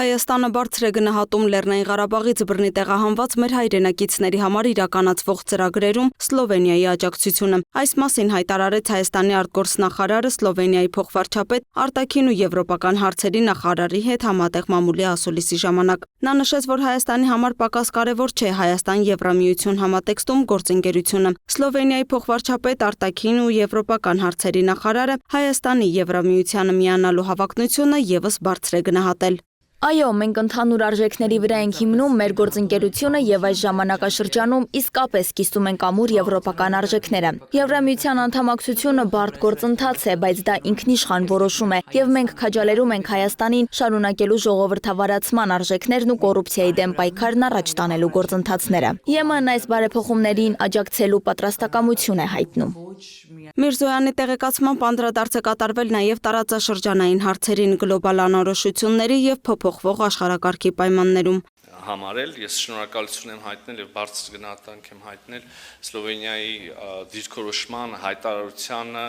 Հայաստանը բարձր է գնահատում Լեռնային Ղարաբաղի Ձբռնի տեղահանված մեր հայրենակիցների համար իրականացվող ծրագրերում Սլովենիայի աջակցությունը։ Այս մասին հայտարարեց Հայաստանի արտգործնախարարը Սլովենիայի փոխվարչապետ արտաքին ու եվրոպական հարցերի նախարարի հետ համատեղ մամուլի ասուլիսի ժամանակ։ Նա նշեց, որ Հայաստանի համար պակաս կարևոր չէ Հայաստան-Եվրամիություն համատեքստում գործընկերությունը։ Սլովենիայի փոխվարչապետ արտաքին ու եվրոպական հարցերի նախարարը Հայաստանի Եվրամիությանը միանալու հավակնությունը ևս բարձր է գնահատել։ Այո, մենք ընդհանուր արժեքների վրա ենք հիմնում մեր գործընկերությունը եւ այս ժամանակաշրջանում իսկապես կիսում ենք ամուր եվրոպական արժեքները։ Եվրամիության անդամակցությունը բարդ գործընթաց է, բայց դա ինքնիշխան որոշում է եւ մենք քաջալերում ենք Հայաստանին շարունակելու ժողովրդավարացման արժեքներն ու կոռուպցիայի դեմ պայքարն առաջ տանելու գործընթացները։ ԵՄ-ն այս բարեփոխումներին աջակցելու պատրաստակամություն է հայտնում։ Միրզոյանի տեղեկացմամբ անդրադարձ է կատարվել նաև տարածաշրջանային հարցերին, գլոբալ անորոշությունների եւ փոփոխվող աշխարհակարգի պայմաններում։ Համարել, ես շնորհակալություն եմ հայտնել եւ բարձր գնահատանք եմ հայտնել Սլովենիայի դիրքորոշման հայտարարությանը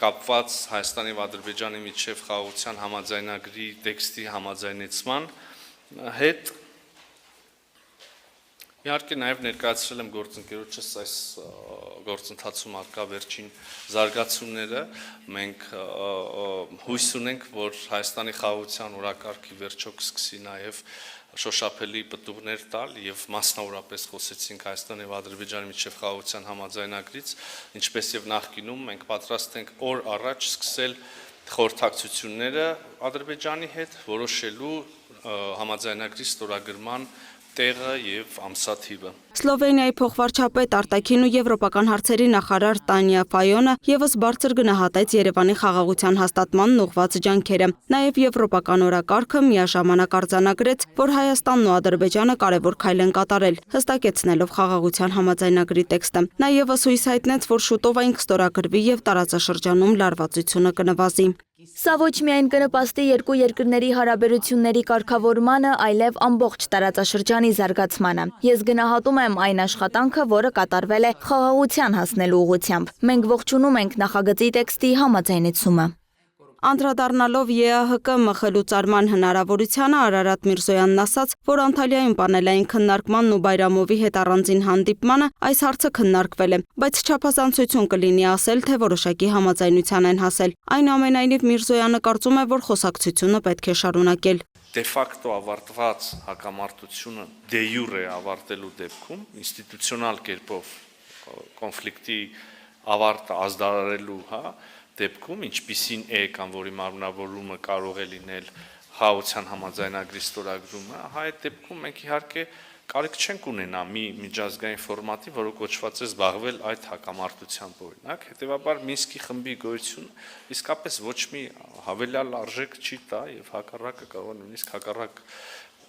կապված Հայաստանի եւ Ադրբեջանի միջև խաղաղության համաձայնագրի տեքստի համաձայնեցման հետ։ Իհարկե նաև ներկայացրել եմ գործընկերոջս այս գործընթացում արկա վերջին զարգացումները։ Մենք հույս ունենք, որ Հայաստանի խաղաղության օրակարգի վերջո կսկսի նաև շոշափելի պտուղներ տալ եւ մասնավորապես խոսեցինք Հայաստանի եւ Ադրբեջանի միջև խաղաղության համաձայնագրից, ինչպես եւ նախկինում մենք պատրաստ ենք օր առաջ սկսել խորհրդակցությունները Ադրբեջանի հետ, որոշելու համաձայնագրի ստորագրման տեղը եւ ամսաթիվը։ Սլովենիայի փոխվարչապետ արտաքին ու եվրոպական հարցերի նախարար Տանյա Ֆայոնը ևս բարձր գնահատեց Երևանի խաղաղության հաստատմանն ուղղված ջանքերը։ Նաև եվրոպական օրակարգը միաժամանակ արձանագրեց, որ Հայաստանն ու Ադրբեջանը կարևոր քայլ են կատարել, հստակեցնելով խաղաղության համաձայնագրի տեքստը։ Նա ևս հույս հայտնեց, որ շուտով այն կստորագրվի եւ տարածաշրջանում լարվածությունը կնվազի։ Սա ոչ միայն կնպաստի երկու երկրների հարաբերությունների կարգավորմանը, այլև ամբողջ տարածաշրջանի զարգացմանը։ Ես գնահատում եմ այն աշխատանքը, որը կատարվել է խաղաղության հասնելու ուղղությամբ։ Մենք ողջունում ենք նախագծի տեքստի համաձայնեցումը։ Անդրադառնալով ԵԱՀԿ լուծարման հնարավորությանը Արարատ Միրզոյանն ասաց, որ Անտալիայում պանելային քննարկմանն ու Բայրամովի հետ առանձին հանդիպմանը այս հարցը քննարկվել է, բայց չափազանցություն կլինի ասել, թե որոշակի համաձայնության են հասել։ Այնուամենայնիվ Միրզոյանը կարծում է, որ խոսակցությունը պետք է շարունակել։ Դե ֆակտո ավարտված հակամարտությունը դե յուրե ավարտելու դեպքում ինստիտուցիոնալ կերպով կոնֆլիկտի ավարտը ազդարարելու, դեպքում ինչպիսին է կամ որի մարմնավորումը կարող է լինել խաղաղության համաձայնագրի ստորագրումը, այդ դեպքում մենք իհարկե կարիք չենք ունենա մի միջազգային ֆորմատի, որը կոչված է զբաղվել այդ հակամարտությամբ օրինակ, հետեւաբար Մինսկի խմբի գոյությունը իսկապես ոչ մի հավելյալ արժեք չի տա եւ հակառակը կարող է նույնիսկ հակառակ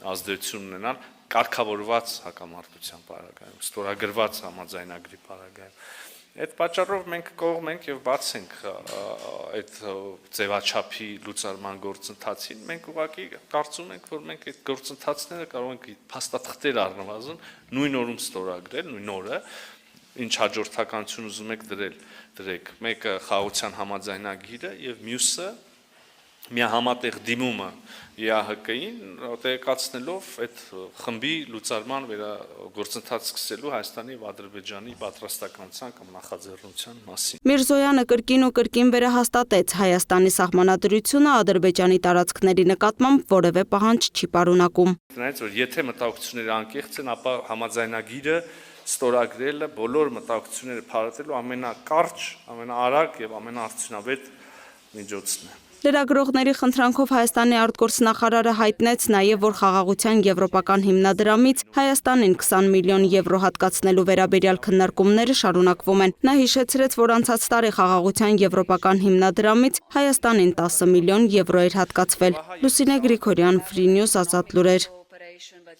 ազդեցություն ունենալ կարգավորված հակամարտության պարագայում, ստորագրված համաձայնագրի պարագայում։ Այդ պատճառով մենք կողմ ենք եւ բաց ենք այդ ձևաչափի լուծարման գործընթացին։ Մենք ուղղակի կարծում ենք, որ մենք այդ գործընթացները կարող ենք փաստաթղթեր առնվազն նույն օրում ստորագրել, նույն օրը, ինչ հաջորդականություն ուզում եք դրեք։ Մեկը խաղաղության համաձայնագիրը եւ մյուսը միահամատեղ դիմումը ԵԱՀԿ-ին տեղեկացնելով այդ խմբի լուծարման գործընթաց սկսելու Հայաստանի եւ Ադրբեջանի պատրաստականության կամ նախաձեռնության մասին։ Միրզոյանը կրկին ու կրկին վերահաստատեց Հայաստանի սահմանադրությունը Ադրբեջանի տարածքների նկատմամբ որևէ պահանջ չի պարունակում։ Նրանց որ եթե մտահոգությունները անկեղծ են, ապա համաձայնագիրը ստորագրելը բոլոր մտահոգությունները փարատելու ամենակարճ, ամենաարագ եւ ամենաարդյունավետ միջոցն է։ Լրագրողների խնդրանքով Հայաստանի արտգործնախարարը հայտնեց նաև, որ խաղաղության եվրոպական հիմնադրամից Հայաստանին 20 միլիոն եվրո հատկացնելու վերաբերյալ քննարկումները շարունակվում են։ Նա հիշեցրեց, որ անցած տարի խաղաղության եվրոպական հիմնադրամից Հայաստանին 10 միլիոն եվրո էր հատկացվել։ Լուսինե Գրիգորյան, Free News, Ազատ լուրեր։